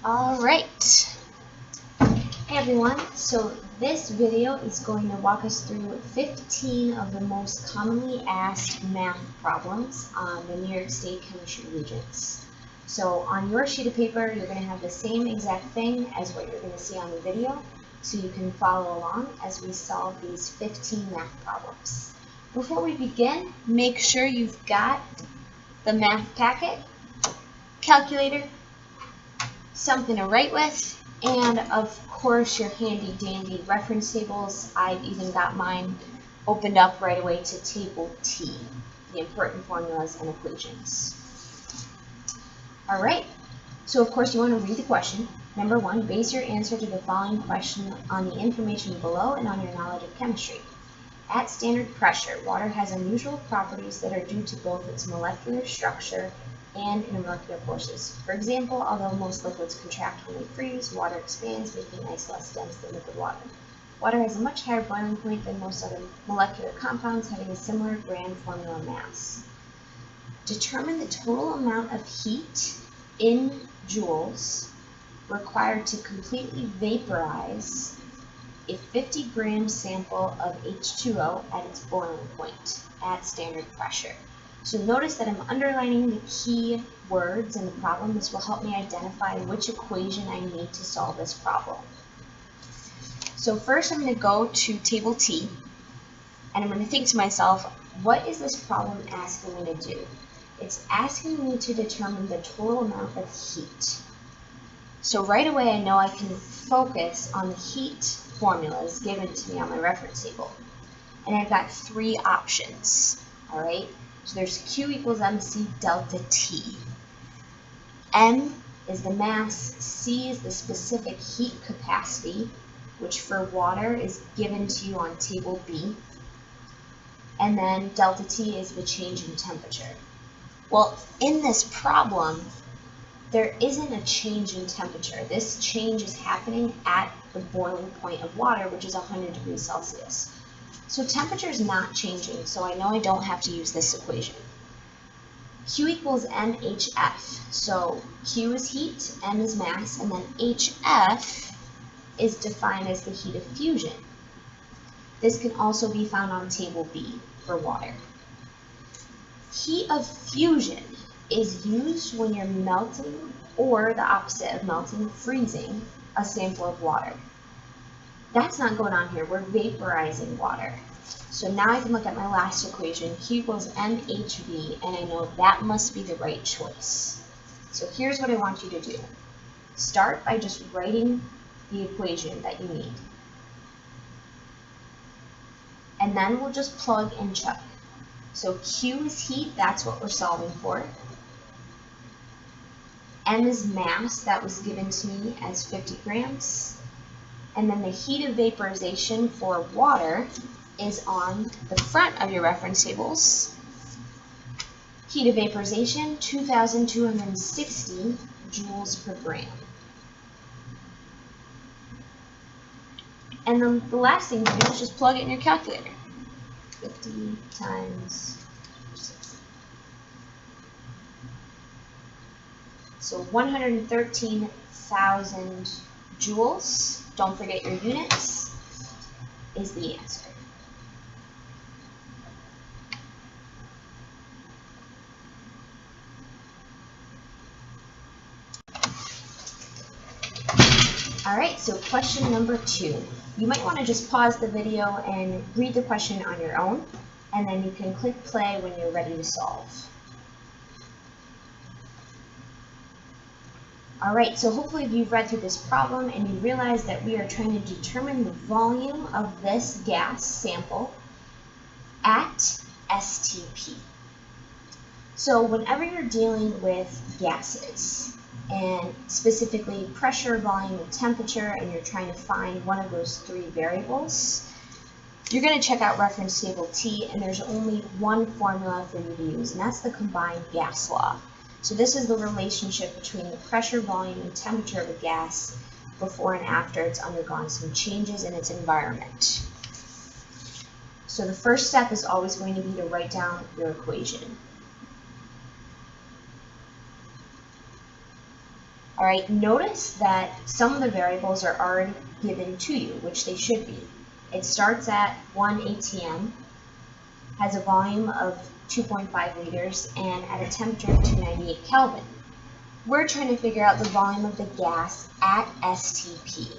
Alright, hey everyone, so this video is going to walk us through 15 of the most commonly asked math problems on the New York State Chemistry Regents. So on your sheet of paper, you're going to have the same exact thing as what you're going to see on the video, so you can follow along as we solve these 15 math problems. Before we begin, make sure you've got the math packet, calculator, something to write with, and of course your handy dandy reference tables. I've even got mine opened up right away to table T, the important formulas and equations. Alright, so of course you want to read the question. Number 1, base your answer to the following question on the information below and on your knowledge of chemistry. At standard pressure, water has unusual properties that are due to both its molecular structure and intermolecular forces. For example, although most liquids contract when they freeze, water expands, making ice less dense than liquid water. Water has a much higher boiling point than most other molecular compounds, having a similar grand formula mass. Determine the total amount of heat in joules required to completely vaporize a 50-gram sample of H2O at its boiling point at standard pressure. So notice that I'm underlining the key words in the problem. This will help me identify which equation I need to solve this problem. So first I'm going to go to table T, and I'm going to think to myself, what is this problem asking me to do? It's asking me to determine the total amount of heat. So right away I know I can focus on the heat formulas given to me on my reference table. And I've got 3 options, all right? So there's Q equals MC delta T. M is the mass, C is the specific heat capacity, which for water is given to you on table B. And then delta T is the change in temperature. Well, in this problem, there isn't a change in temperature. This change is happening at the boiling point of water, which is 100 degrees Celsius. So temperature is not changing, so I know I don't have to use this equation. Q equals MHF. So Q is heat, M is mass, and then HF is defined as the heat of fusion. This can also be found on table B for water. Heat of fusion is used when you're melting, or the opposite of melting, freezing, a sample of water. That's not going on here. We're vaporizing water. So now I can look at my last equation, Q equals MHV, and I know that must be the right choice. So here's what I want you to do. Start by just writing the equation that you need. And then we'll just plug and chug. So Q is heat, that's what we're solving for. M is mass, that was given to me as 50 grams. And then the heat of vaporization for water is on the front of your reference tables. Heat of vaporization, 2,260 joules per gram. And then the last thing to do is just plug it in your calculator. 50 times 60. So 113,000 joules, don't forget your units, is the answer. Alright, so question number 2. You might want to just pause the video and read the question on your own, and then you can click play when you're ready to solve. Alright, so hopefully you've read through this problem and you realize that we are trying to determine the volume of this gas sample at STP. So whenever you're dealing with gases, and specifically pressure, volume, and temperature, and you're trying to find one of those 3 variables, you're going to check out reference table T, and there's only one formula for you to use, and that's the combined gas law. So this is the relationship between the pressure, volume, and temperature of a gas before and after it's undergone some changes in its environment. So the first step is always going to be to write down your equation. All right, notice that some of the variables are already given to you, which they should be. It starts at 1 atm, has a volume of 2.5 liters, and at a temperature of 298 Kelvin. We're trying to figure out the volume of the gas at STP.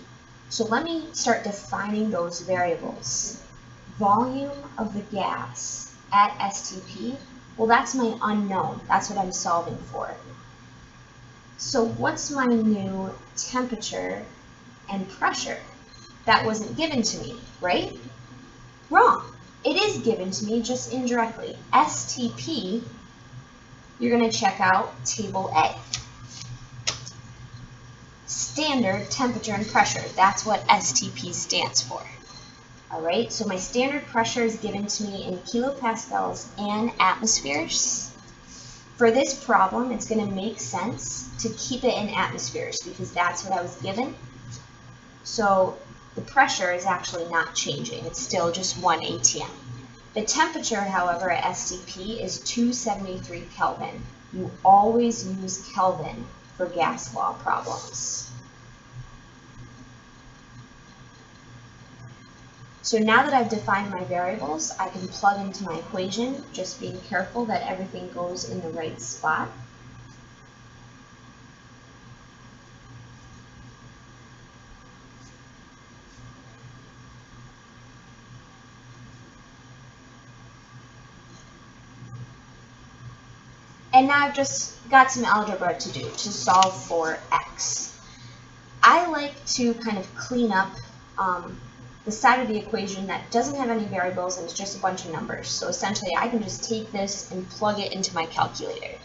So let me start defining those variables. Volume of the gas at STP, well, that's my unknown. That's what I'm solving for. So what's my new temperature and pressure? That wasn't given to me, right? Wrong. It is given to me, just indirectly. STP, you're going to check out Table A. Standard temperature and pressure. That's what STP stands for. All right, so my standard pressure is given to me in kilopascals and atmospheres. For this problem, it's going to make sense to keep it in atmospheres because that's what I was given. So the pressure is actually not changing. It's still just 1 atm. The temperature, however, at STP is 273 Kelvin. You always use Kelvin for gas law problems. So now that I've defined my variables, I can plug into my equation, just being careful that everything goes in the right spot. And now I've just got some algebra to do to solve for x. I like to kind of clean up the side of the equation that doesn't have any variables and it's just a bunch of numbers. So essentially I can just take this and plug it into my calculator.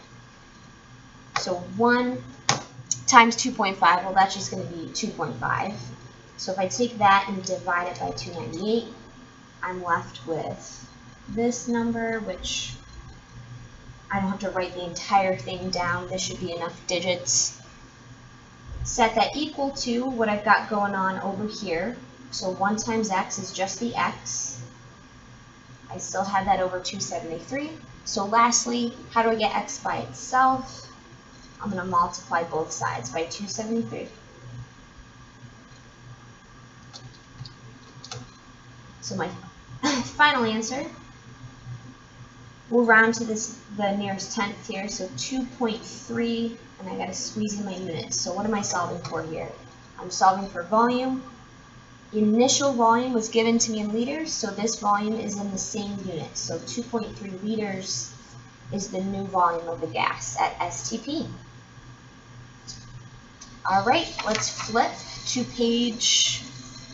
So 1 times 2.5, well, that's just going to be 2.5. So if I take that and divide it by 298, I'm left with this number, which I don't have to write the entire thing down. This should be enough digits. Set that equal to what I've got going on over here. So 1 times x is just the x. I still have that over 273. So lastly, how do I get x by itself? I'm going to multiply both sides by 273. So my final answer, we'll round to the nearest tenth here, so 2.3, and I got to squeeze in my units. So what am I solving for here? I'm solving for volume. Initial volume was given to me in liters, so this volume is in the same unit. So 2.3 liters is the new volume of the gas at STP. All right, let's flip to page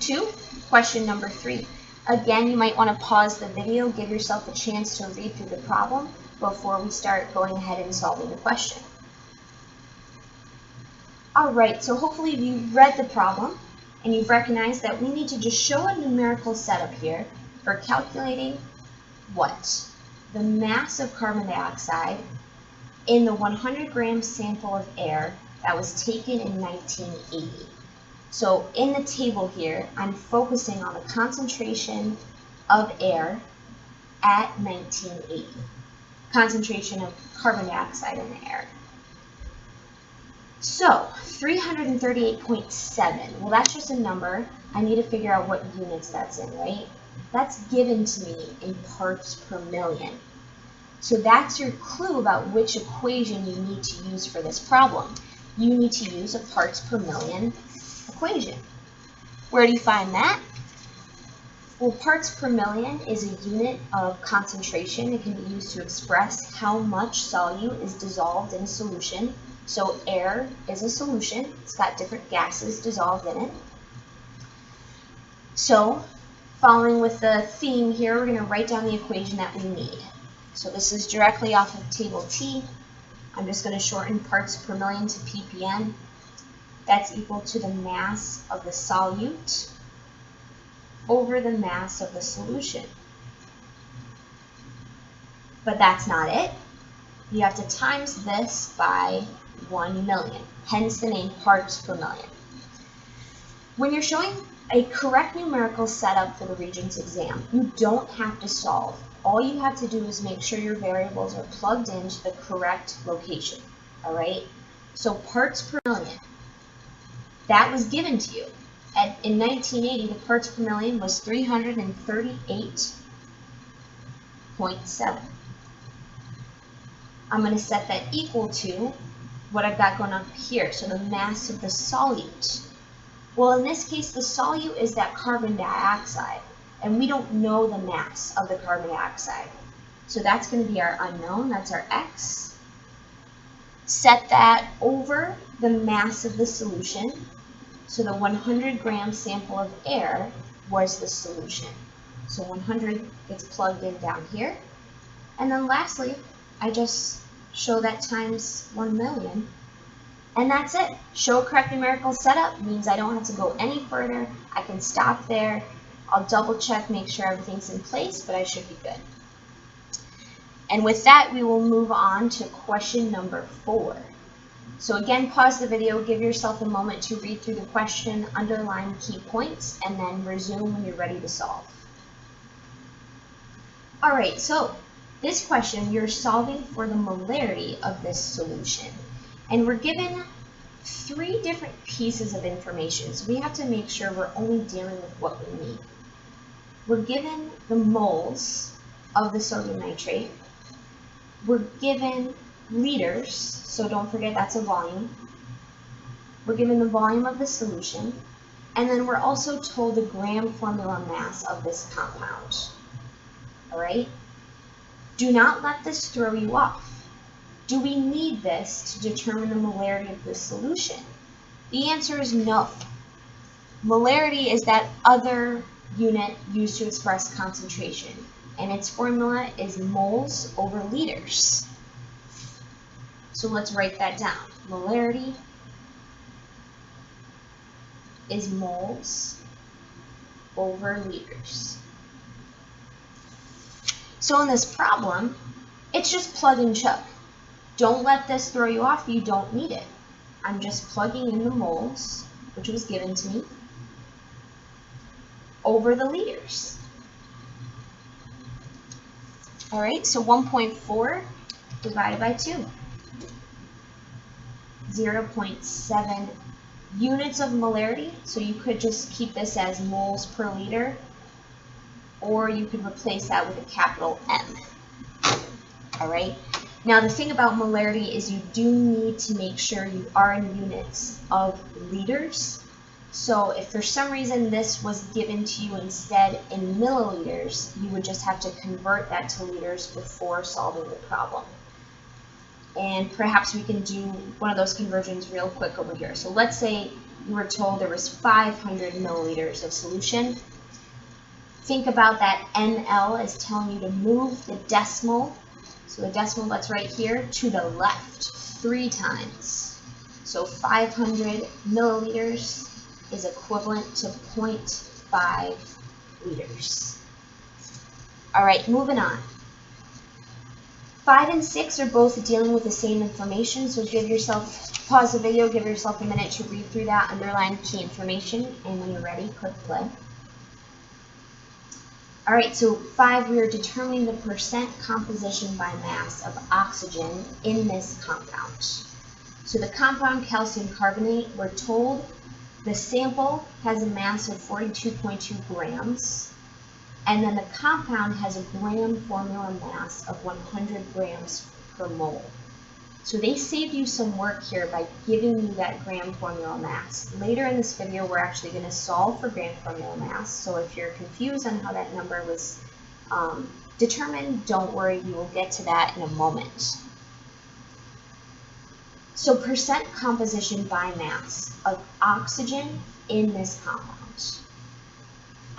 2, question number 3. Again, you might want to pause the video, give yourself a chance to read through the problem before we start going ahead and solving the question. All right, so hopefully you've read the problem and you've recognized that we need to just show a numerical setup here for calculating what? The mass of carbon dioxide in the 100 gram sample of air that was taken in 1980. So in the table here, I'm focusing on the concentration of air at 1980. Concentration of carbon dioxide in the air. So 338.7, well, that's just a number. I need to figure out what units that's in, right? That's given to me in parts per million. So that's your clue about which equation you need to use for this problem. You need to use a parts per million equation. Where do you find that? Well, parts per million is a unit of concentration. It can be used to express how much solute is dissolved in a solution. So air is a solution. It's got different gases dissolved in it. So following with the theme here, we're going to write down the equation that we need. So this is directly off of table T. I'm just going to shorten parts per million to ppm. That's equal to the mass of the solute over the mass of the solution. But that's not it. You have to times this by 1 million, hence the name parts per million. When you're showing a correct numerical setup for the Regents exam, you don't have to solve. All you have to do is make sure your variables are plugged into the correct location, all right? So parts per million, that was given to you. In 1980, the parts per million was 338.7. I'm going to set that equal to what I've got going up here, so the mass of the solute. Well, in this case, the solute is that carbon dioxide, and we don't know the mass of the carbon dioxide. So that's going to be our unknown, that's our x. Set that over the mass of the solution. So the 100 gram sample of air was the solution. So 100 gets plugged in down here. And then lastly, I just show that times 1 million. And that's it. Show correct numerical setup means I don't have to go any further. I can stop there. I'll double check, make sure everything's in place, but I should be good. And with that, we will move on to question number 4. So again, pause the video, give yourself a moment to read through the question, underline key points, and then resume when you're ready to solve. Alright, so this question, you're solving for the molarity of this solution. And we're given 3 different pieces of information, so we have to make sure we're only dealing with what we need. We're given the moles of the sodium nitrate. We're given liters, so don't forget that's a volume. We're given the volume of the solution, and then we're also told the gram formula mass of this compound. Alright? Do not let this throw you off. Do we need this to determine the molarity of the solution? The answer is no. Molarity is that other unit used to express concentration, and its formula is moles over liters. So let's write that down. Molarity is moles over liters. So in this problem, it's just plug and chug. Don't let this throw you off. You don't need it. I'm just plugging in the moles, which was given to me, over the liters. All right, so 1.4 divided by 2. 0.7 units of molarity. So you could just keep this as moles per liter, or you could replace that with a capital M. All right. Now the thing about molarity is you do need to make sure you are in units of liters. So if for some reason this was given to you instead in milliliters, you would just have to convert that to liters before solving the problem. And perhaps we can do one of those conversions real quick over here. So let's say you were told there was 500 milliliters of solution. Think about that NL as telling you to move the decimal. So the decimal that's right here to the left 3 times. So 500 milliliters is equivalent to 0.5 liters. All right, moving on. 5 and 6 are both dealing with the same information, so give yourself, pause the video, give yourself a minute to read through that, underline key information, and when you're ready, click play. All right, so 5, we are determining the percent composition by mass of oxygen in this compound. So the compound calcium carbonate, we're told the sample has a mass of 42.2 grams, and then the compound has a gram formula mass of 100 grams per mole. So they saved you some work here by giving you that gram formula mass. Later in this video, we're actually going to solve for gram formula mass. So if you're confused on how that number was determined, don't worry, we will get to that in a moment. So percent composition by mass of oxygen in this compound.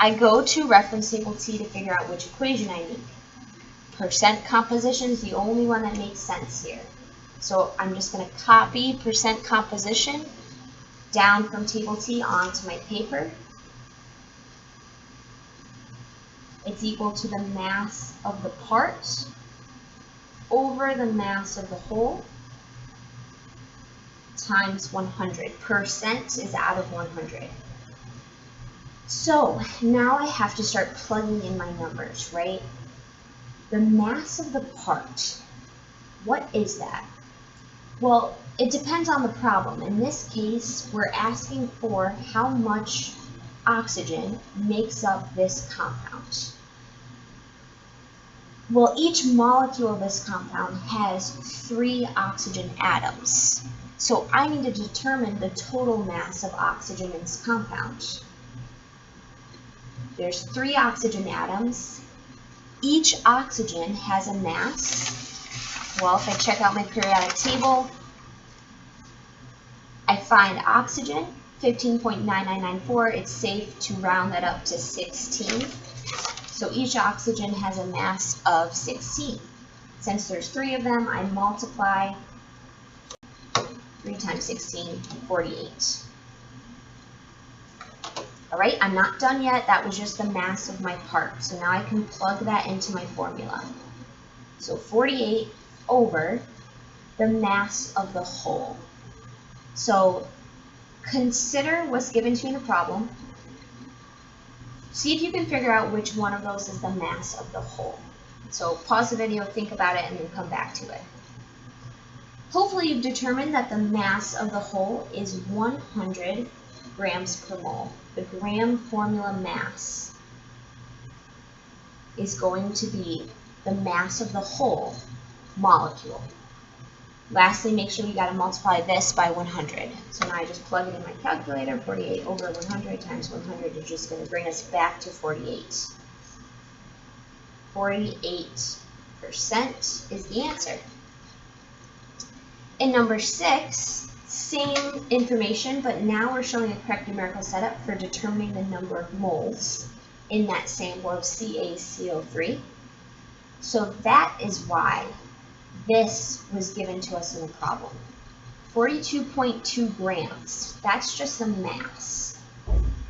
I go to reference table T to figure out which equation I need. Percent composition is the only one that makes sense here. So I'm just going to copy percent composition down from table T onto my paper. It's equal to the mass of the part over the mass of the whole times 100. Percent is out of 100. So now I have to start plugging in my numbers, right? The mass of the part, what is that? Well, it depends on the problem. In this case, we're asking for how much oxygen makes up this compound. Well, each molecule of this compound has 3 oxygen atoms. So I need to determine the total mass of oxygen in this compound. There's 3 oxygen atoms. Each oxygen has a mass. Well, if I check out my periodic table, I find oxygen, 15.9994. It's safe to round that up to 16. So each oxygen has a mass of 16. Since there's 3 of them, I multiply 3 times 16, 48. All right, I'm not done yet. That was just the mass of my part. So now I can plug that into my formula. So 48 over the mass of the whole. So consider what's given to you in the problem. See if you can figure out which one of those is the mass of the whole. So pause the video, think about it, and then come back to it. Hopefully you've determined that the mass of the whole is 100 grams per mole. The gram formula mass is going to be the mass of the whole molecule. Lastly, make sure you got to multiply this by 100. So now I just plug it in my calculator. 48 over 100 times 100 is just going to bring us back to 48. 48% is the answer. In number 6, same information, but now we're showing a correct numerical setup for determining the number of moles in that sample of CaCO3. So that is why this was given to us in the problem. 42.2 grams. That's just the mass.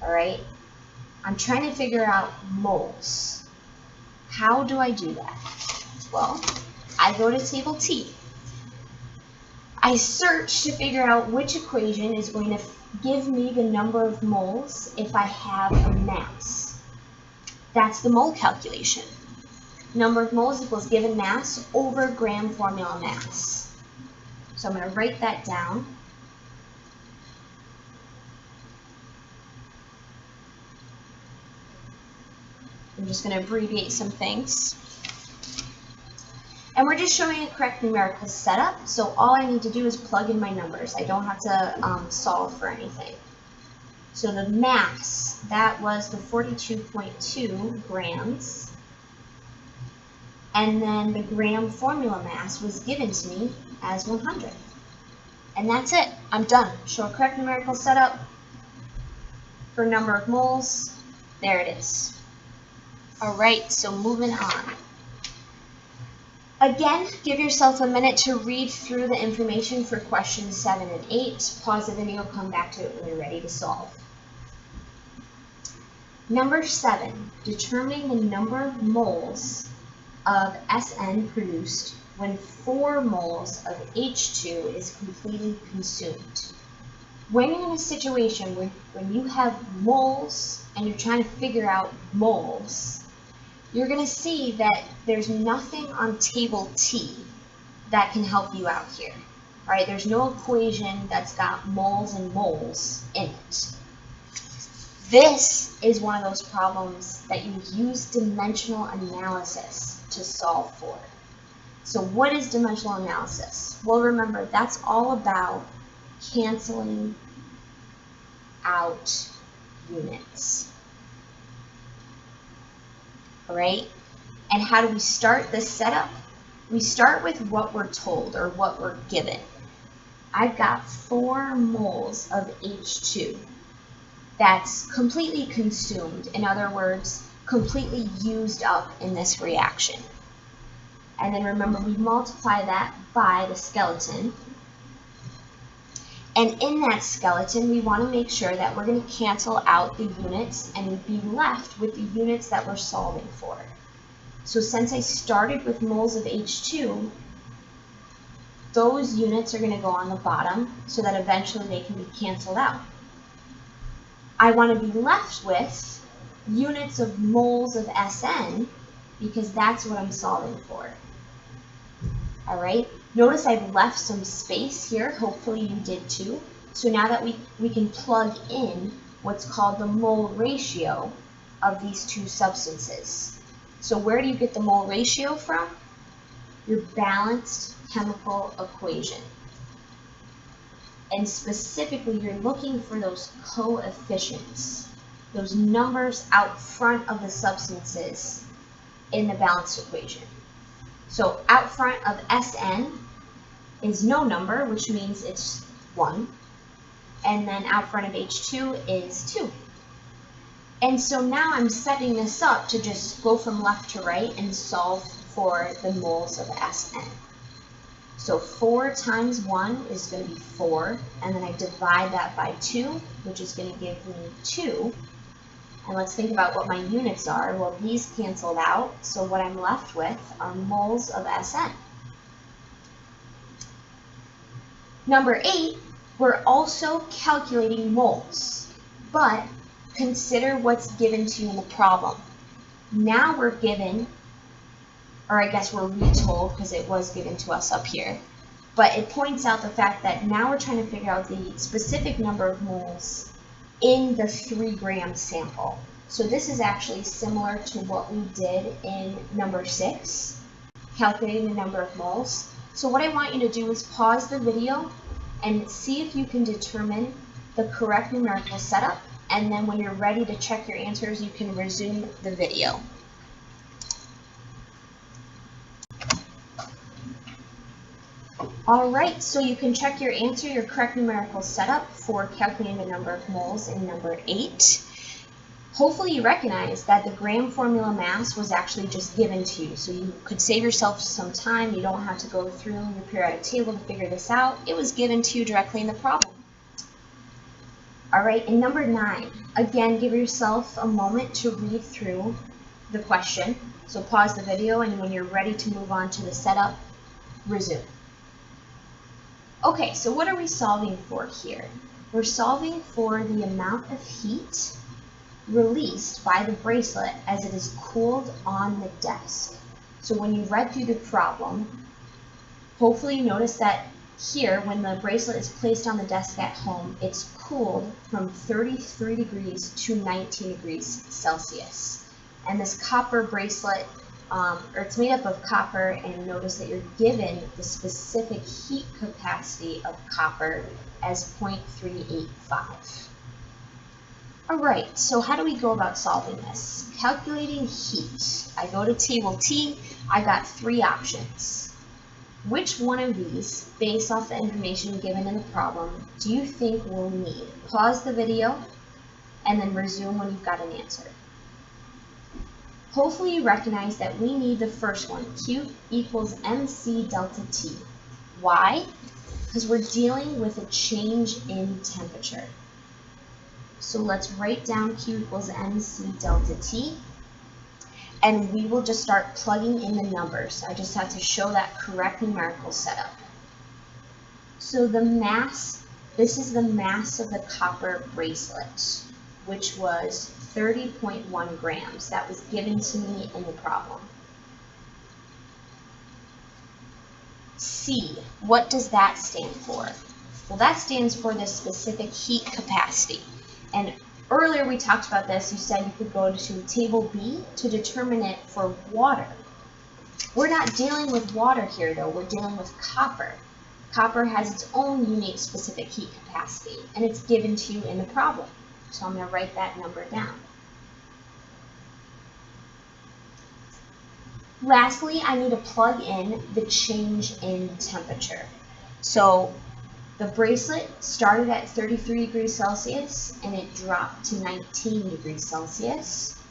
All right? I'm trying to figure out moles. How do I do that? Well, I go to table T. I search to figure out which equation is going to give me the number of moles if I have a mass. That's the mole calculation. Number of moles equals given mass over gram formula mass. So I'm going to write that down. I'm just going to abbreviate some things. And we're just showing a correct numerical setup, so all I need to do is plug in my numbers. I don't have to solve for anything. So the mass, that was the 42.2 grams. And then the gram formula mass was given to me as 100. And that's it. I'm done. Show a correct numerical setup for number of moles. There it is. All right, so moving on. Again, give yourself a minute to read through the information for questions 7 and 8. Pause the video, come back to it when you're ready to solve. Number 7, determining the number of moles of SN produced when 4 moles of H2 is completely consumed. When you're in a situation when you have moles and you're trying to figure out moles, you're going to see that there's nothing on table T that can help you out here. All right, there's no equation that's got moles and moles in it. This is one of those problems that you use dimensional analysis to solve for. So what is dimensional analysis? Well, remember, that's all about canceling out units. All right? And how do we start this setup? We start with what we're told or what we're given. I've got 4 moles of H2 that's completely consumed. In other words, completely used up in this reaction. And then remember, we multiply that by the skeleton. And in that skeleton, we want to make sure that we're going to cancel out the units and be left with the units that we're solving for. So since I started with moles of H2, those units are going to go on the bottom so that eventually they can be canceled out. I want to be left with units of moles of SN because that's what I'm solving for. All right? Notice I've left some space here. Hopefully you did too. So now that we can plug in what's called the mole ratio of these two substances. So where do you get the mole ratio from? Your balanced chemical equation. And specifically, you're looking for those coefficients, those numbers out front of the substances in the balanced equation. So out front of Sn is no number, which means it's 1. And then out front of H2 is 2. And so now I'm setting this up to just go from left to right and solve for the moles of Sn. So 4 times 1 is going to be 4, and then I divide that by 2, which is going to give me 2. And let's think about what my units are. Well, these canceled out, so what I'm left with are moles of Sn. Number 8, we're also calculating moles, but consider what's given to you in the problem. Now we're given, or I guess we're retold because it was given to us up here, but it points out the fact that now we're trying to figure out the specific number of moles in the 3-gram sample. So this is actually similar to what we did in number 6, calculating the number of moles. So what I want you to do is pause the video and see if you can determine the correct numerical setup, and then when you're ready to check your answers, you can resume the video. Alright, so you can check your answer, your correct numerical setup for calculating the number of moles in number 8. Hopefully you recognize that the gram formula mass was actually just given to you, so you could save yourself some time. You don't have to go through your periodic table to figure this out. It was given to you directly in the problem. Alright, in number 9, again, give yourself a moment to read through the question. So pause the video, and when you're ready to move on to the setup, resume. Okay, so what are we solving for here? We're solving for the amount of heat released by the bracelet as it is cooled on the desk. So when you read through the problem, hopefully you notice that here, when the bracelet is placed on the desk at home, it's cooled from 33 degrees to 19 degrees Celsius. And this copper bracelet, or it's made up of copper, and notice that you're given the specific heat capacity of copper as 0.385. Alright, so how do we go about solving this? Calculating heat. I go to table T, I got 3 options. Which one of these, based off the information given in the problem, do you think we'll need? Pause the video and then resume when you've got an answer. Hopefully you recognize that we need the first one, Q equals mc delta T. Why? Because we're dealing with a change in temperature. So let's write down Q equals mc delta T, and we will just start plugging in the numbers. I just have to show that correct numerical setup. So the mass, this is the mass of the copper bracelet, which was 30.1 grams. That was given to me in the problem. C, what does that stand for? Well, that stands for the specific heat capacity. And earlier we talked about this. You said you could go to table B to determine it for water. We're not dealing with water here though, we're dealing with copper. Copper has its own unique specific heat capacity, and it's given to you in the problem. So I'm going to write that number down. Lastly, I need to plug in the change in temperature. So the bracelet started at 33 degrees Celsius and it dropped to 19 degrees Celsius.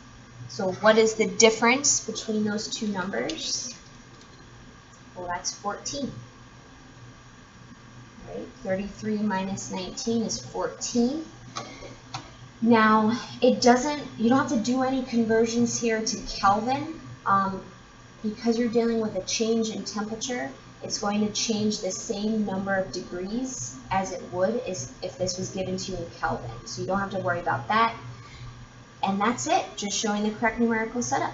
So what is the difference between those two numbers? Well, that's 14. Right? 33 minus 19 is 14. Now, you don't have to do any conversions here to Kelvin. Because you're dealing with a change in temperature, it's going to change the same number of degrees as it would if this was given to you in Kelvin. So you don't have to worry about that. And that's it, just showing the correct numerical setup.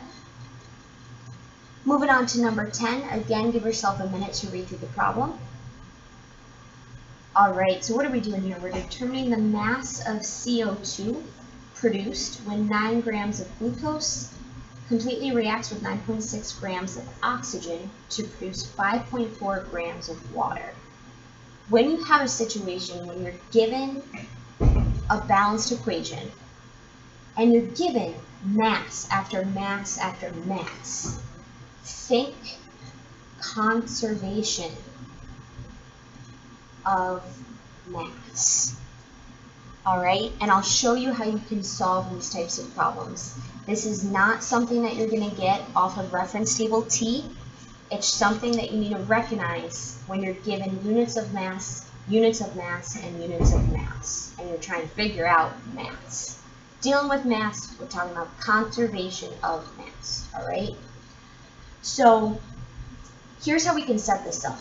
Moving on to number 10, again, give yourself a minute to read through the problem. Alright, so what are we doing here? We're determining the mass of CO2 produced when 9 grams of glucose completely reacts with 9.6 grams of oxygen to produce 5.4 grams of water. When you have a situation when you're given a balanced equation and you're given mass after mass after mass, think conservation of mass. Alright, and I'll show you how you can solve these types of problems. This is not something that you're going to get off of reference table T. It's something that you need to recognize when you're given units of mass, and units of mass, and you're trying to figure out mass. Dealing with mass, we're talking about conservation of mass. Alright? So, here's how we can set this up.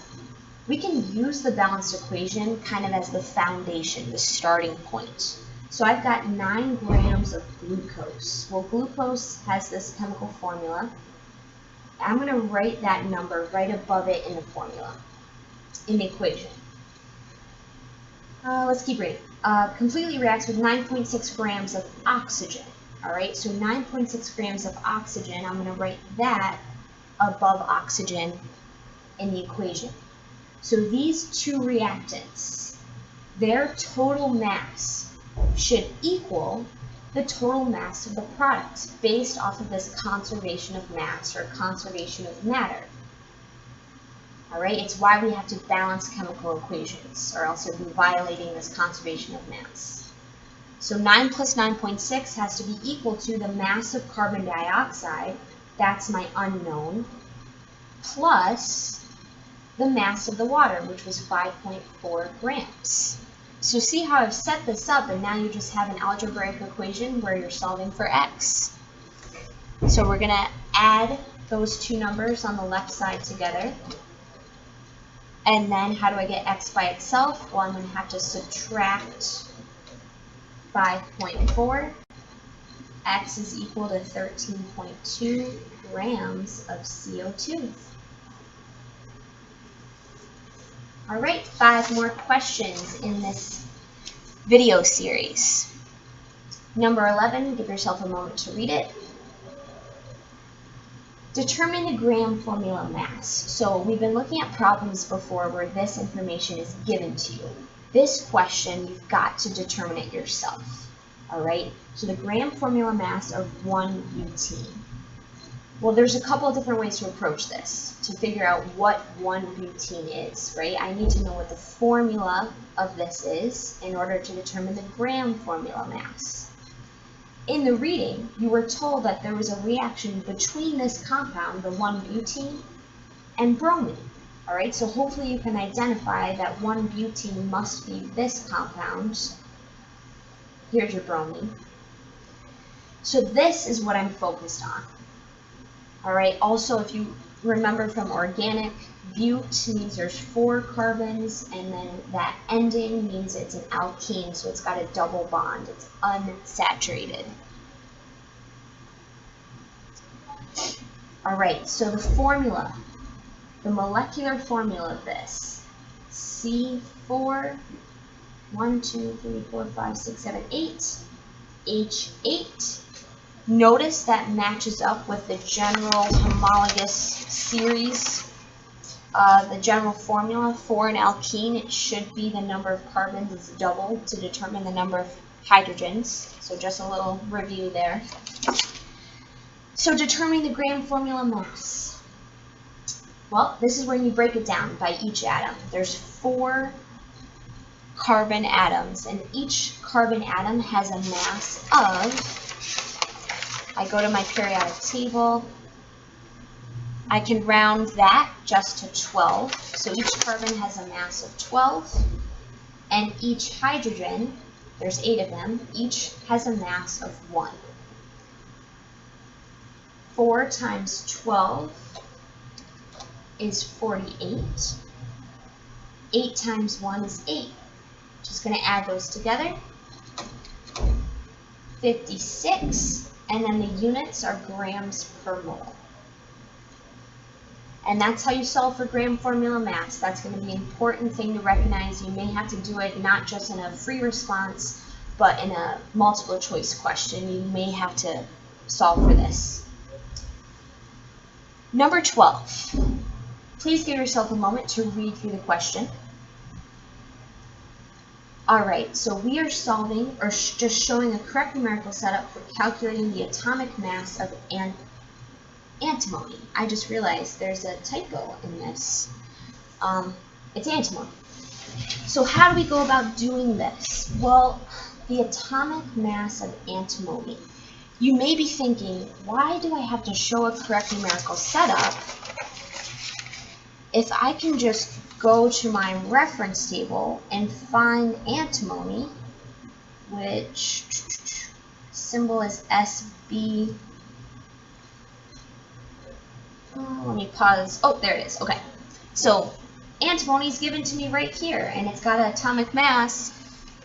We can use the balanced equation kind of as the foundation, the starting point. So I've got 9 grams of glucose. Well, glucose has this chemical formula. I'm going to write that number right above it in the formula, in the equation. Let's keep reading. Completely reacts with 9.6 grams of oxygen. Alright, so 9.6 grams of oxygen, I'm going to write that above oxygen in the equation. So these two reactants, their total mass should equal the total mass of the product based off of this conservation of mass or conservation of matter. Alright, it's why we have to balance chemical equations, or else we'll be violating this conservation of mass. So 9 plus 9.6 has to be equal to the mass of carbon dioxide, that's my unknown, plus the mass of the water, which was 5.4 grams. So see how I've set this up, and now you just have an algebraic equation where you're solving for x. So we're going to add those two numbers on the left side together. And then how do I get x by itself? Well, I'm going to have to subtract 5.4. X is equal to 13.2 grams of CO2. Alright, 5 more questions in this video series. Number 11, give yourself a moment to read it. Determine the gram formula mass. So we've been looking at problems before where this information is given to you. This question, you've got to determine it yourself. Alright, so the gram formula mass of 1-butene. Well, there's a couple of different ways to approach this to figure out what 1-butene is, right? I need to know what the formula of this is in order to determine the gram formula mass. In the reading, you were told that there was a reaction between this compound, the 1-butene, and bromine. All right, so hopefully you can identify that 1-butene must be this compound. Here's your bromine. So this is what I'm focused on. All right, also if you remember from organic, but means there's 4 carbons, and then that ending means it's an alkene, so it's got a double bond. It's unsaturated. All right, so the formula, the molecular formula of this, C4, 1, 2, 3, 4, 5, 6, 7, 8, H8. Notice that matches up with the general homologous series, the general formula for an alkene. It should be the number of carbons is doubled to determine the number of hydrogens. So just a little review there. So determining the gram formula mass. Well, this is when you break it down by each atom. There's 4 carbon atoms, and each carbon atom has a mass of, I go to my periodic table, I can round that just to 12. So each carbon has a mass of 12, and each hydrogen, there's 8 of them, each has a mass of 1. 4 times 12 is 48. 8 times 1 is 8. Just going to add those together. 56. And then the units are grams per mole. And that's how you solve for gram formula mass. That's going to be an important thing to recognize. You may have to do it not just in a free response, but in a multiple choice question. You may have to solve for this. Number 12. Please give yourself a moment to read through the question. Alright, so we are solving, or just showing a correct numerical setup for calculating the atomic mass of antimony. I just realized there's a typo in this. It's antimony. So how do we go about doing this? Well, the atomic mass of antimony. You may be thinking, why do I have to show a correct numerical setup if I can just go to my reference table and find antimony, which symbol is SB. Let me pause. Oh, there it is. Okay. So antimony is given to me right here, and it's got an atomic mass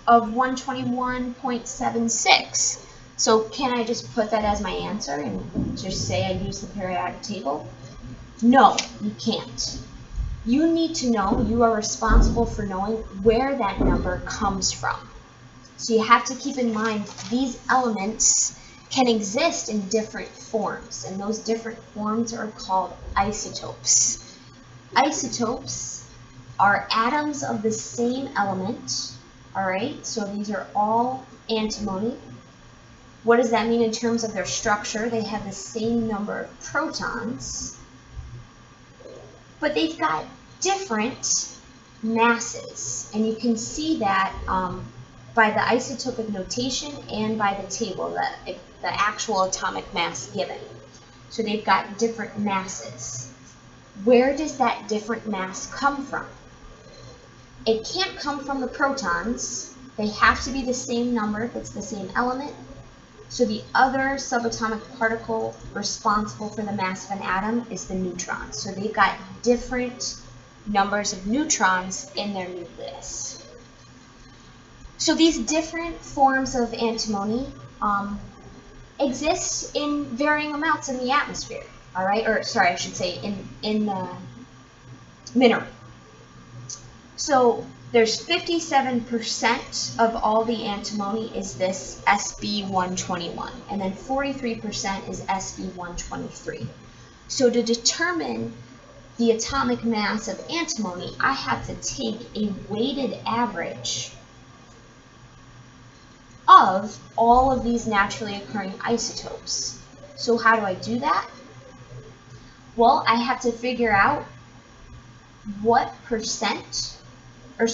of 121.76. So can I just put that as my answer and just say I use the periodic table? No, you can't. You need to know, you are responsible for knowing where that number comes from. So you have to keep in mind these elements can exist in different forms, and those different forms are called isotopes. Isotopes are atoms of the same element, alright? So these are all antimony. What does that mean in terms of their structure? They have the same number of protons, but they've got different masses, and you can see that by the isotopic notation and by the table, the actual atomic mass given. So they've got different masses. Where does that different mass come from? It can't come from the protons. They have to be the same number if it's the same element. So the other subatomic particle responsible for the mass of an atom is the neutron. So they've got different numbers of neutrons in their nucleus. So these different forms of antimony exist in varying amounts in the atmosphere, all right? Or sorry, I should say in the mineral. So there's 57% of all the antimony is this Sb121, and then 43% is Sb123. So to determine the atomic mass of antimony, I have to take a weighted average of all of these naturally occurring isotopes. So how do I do that? Well, I have to figure out what percent of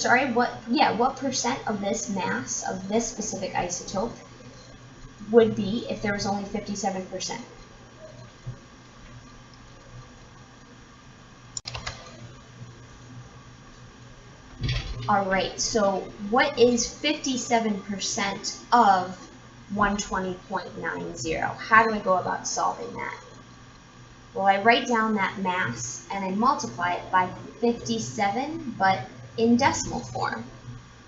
this mass of this specific isotope would be if there was only 57%. Alright, so what is 57% of 120.90? How do I go about solving that? Well, I write down that mass and I multiply it by 57, but in decimal form.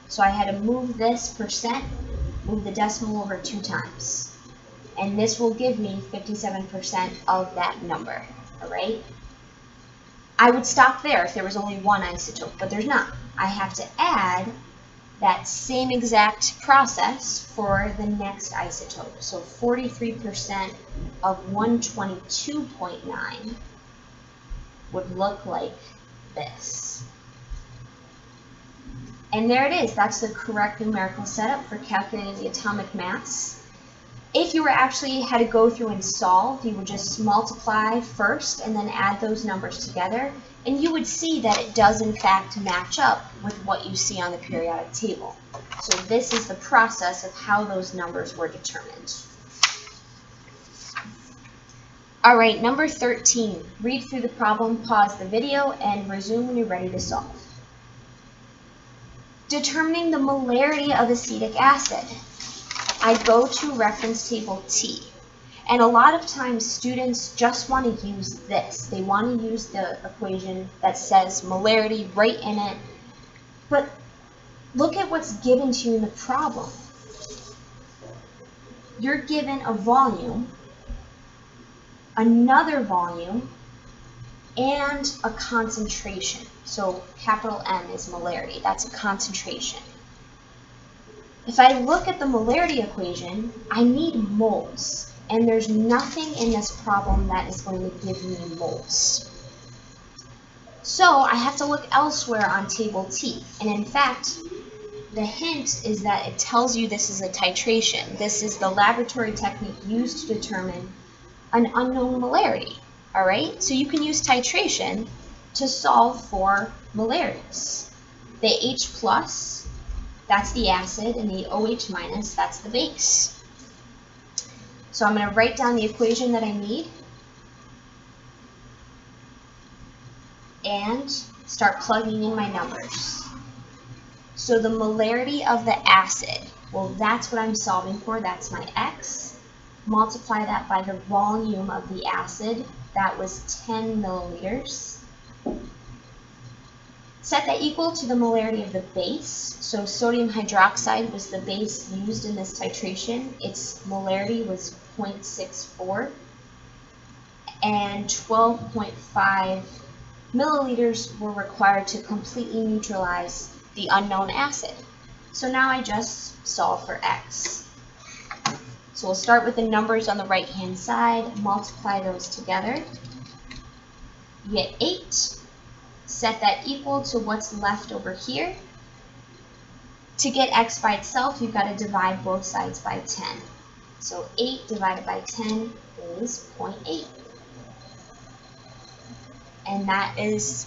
So I had to move this percent, move the decimal over 2 times. And this will give me 57% of that number, alright? I would stop there if there was only one isotope, but there's not. I have to add that same exact process for the next isotope. So 43% of 122.9 would look like this. And there it is. That's the correct numerical setup for calculating the atomic mass. If you were actually had to go through and solve, you would just multiply first and then add those numbers together, and you would see that it does in fact match up with what you see on the periodic table. So this is the process of how those numbers were determined. Alright, number 13. Read through the problem, pause the video, and resume when you're ready to solve. Determining the molarity of acetic acid. I go to reference table T, and a lot of times students just want to use this. They want to use the equation that says molarity right in it, but look at what's given to you in the problem. You're given a volume, another volume, and a concentration. So capital M is molarity. That's a concentration. If I look at the molarity equation, I need moles. And there's nothing in this problem that is going to give me moles. So I have to look elsewhere on table T. And in fact, the hint is that it tells you this is a titration. This is the laboratory technique used to determine an unknown molarity. All right, so you can use titration to solve for molarities. The H plus, that's the acid, and the OH minus, that's the base. So I'm going to write down the equation that I need and start plugging in my numbers. So the molarity of the acid, well, that's what I'm solving for. That's my X. Multiply that by the volume of the acid. That was 10 milliliters. Set that equal to the molarity of the base. So sodium hydroxide was the base used in this titration. Its molarity was 0.64. And 12.5 milliliters were required to completely neutralize the unknown acid. So now I just solve for X. So we'll start with the numbers on the right-hand side, multiply those together. You get 8. Set that equal to what's left over here. To get X by itself, you've got to divide both sides by 10. So 8 divided by 10 is 0.8. And that is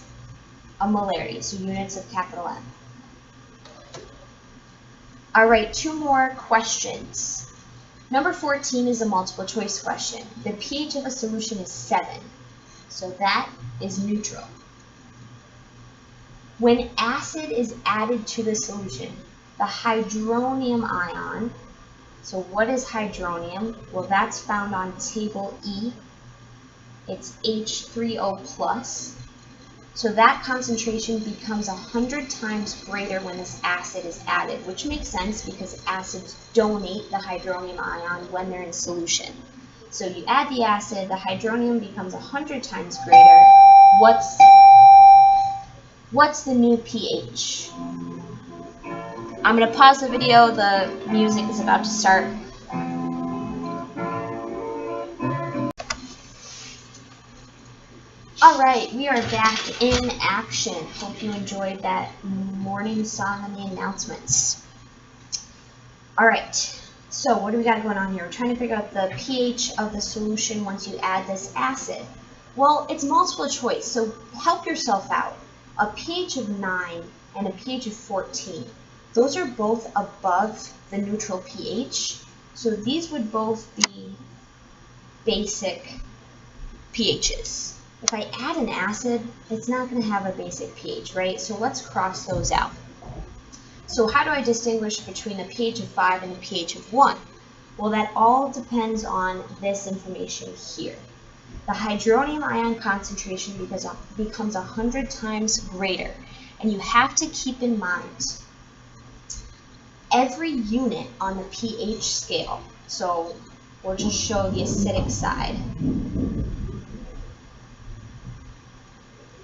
a molarity, so units of capital M. All right, 2 more questions. Number 14 is a multiple choice question. The pH of a solution is 7, so that is neutral. When acid is added to the solution, the hydronium ion, so what is hydronium? Well, that's found on table E. It's H3O+. So that concentration becomes 100 times greater when this acid is added, which makes sense because acids donate the hydronium ion when they're in solution. So you add the acid, the hydronium becomes 100 times greater. What's the new pH? I'm going to pause the video. The music is about to start. Alright, we are back in action. Hope you enjoyed that morning song and the announcements. Alright, so what do we got going on here? We're trying to figure out the pH of the solution once you add this acid. Well, it's multiple choice, so help yourself out. A pH of 9 and a pH of 14. Those are both above the neutral pH, so these would both be basic pHs. If I add an acid, it's not going to have a basic pH, right? So let's cross those out. So how do I distinguish between a pH of 5 and a pH of 1? Well, that all depends on this information here. The hydronium ion concentration becomes 100 times greater. And you have to keep in mind, every unit on the pH scale, so we'll just show the acidic side.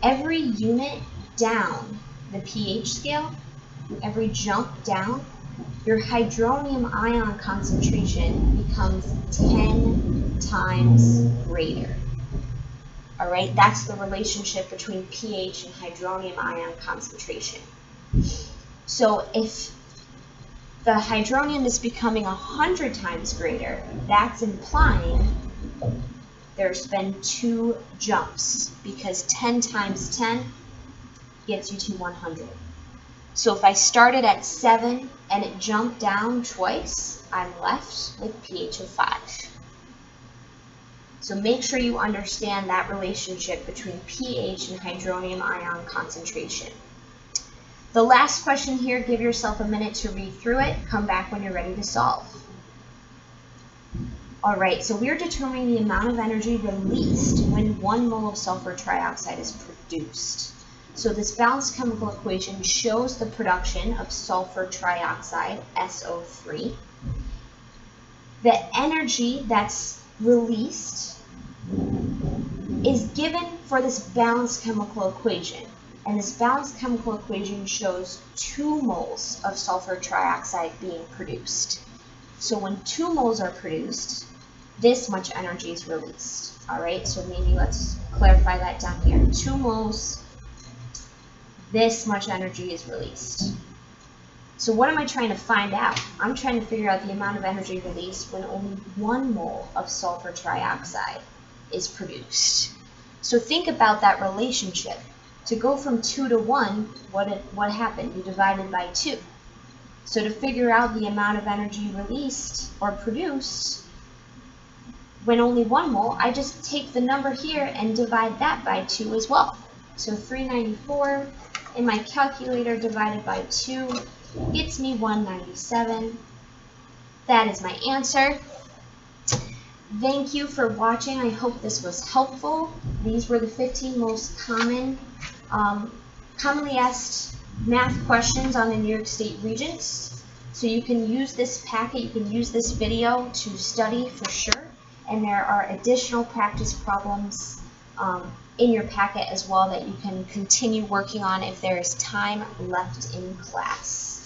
Every unit down the pH scale, every jump down, your hydronium ion concentration becomes 10 times greater. All right, that's the relationship between pH and hydronium ion concentration. So if the hydronium is becoming 100 times greater, that's implying there's been 2 jumps, because 10 times 10 gets you to 100. So if I started at 7 and it jumped down twice, I'm left with pH of 5. So make sure you understand that relationship between pH and hydronium ion concentration. The last question here, give yourself a minute to read through it. Come back when you're ready to solve. Alright, so we're determining the amount of energy released when 1 mole of sulfur trioxide is produced. So this balanced chemical equation shows the production of sulfur trioxide, SO3. The energy that's released is given for this balanced chemical equation. And this balanced chemical equation shows 2 moles of sulfur trioxide being produced. So when 2 moles are produced, this much energy is released. All right, so maybe let's clarify that down here. 2 moles, this much energy is released. So what am I trying to find out? I'm trying to figure out the amount of energy released when only 1 mole of sulfur trioxide is produced. So think about that relationship. To go from 2 to 1, what happened? You divided by 2. So to figure out the amount of energy released or produced when only 1 mole, I just take the number here and divide that by 2 as well. So 394 in my calculator divided by 2 gets me 197. That is my answer. Thank you for watching. I hope this was helpful. These were the 15 most commonly asked math questions on the New York State Regents. So you can use this packet, you can use this video to study for sure. And there are additional practice problems in your packet as well that you can continue working on if there is time left in class.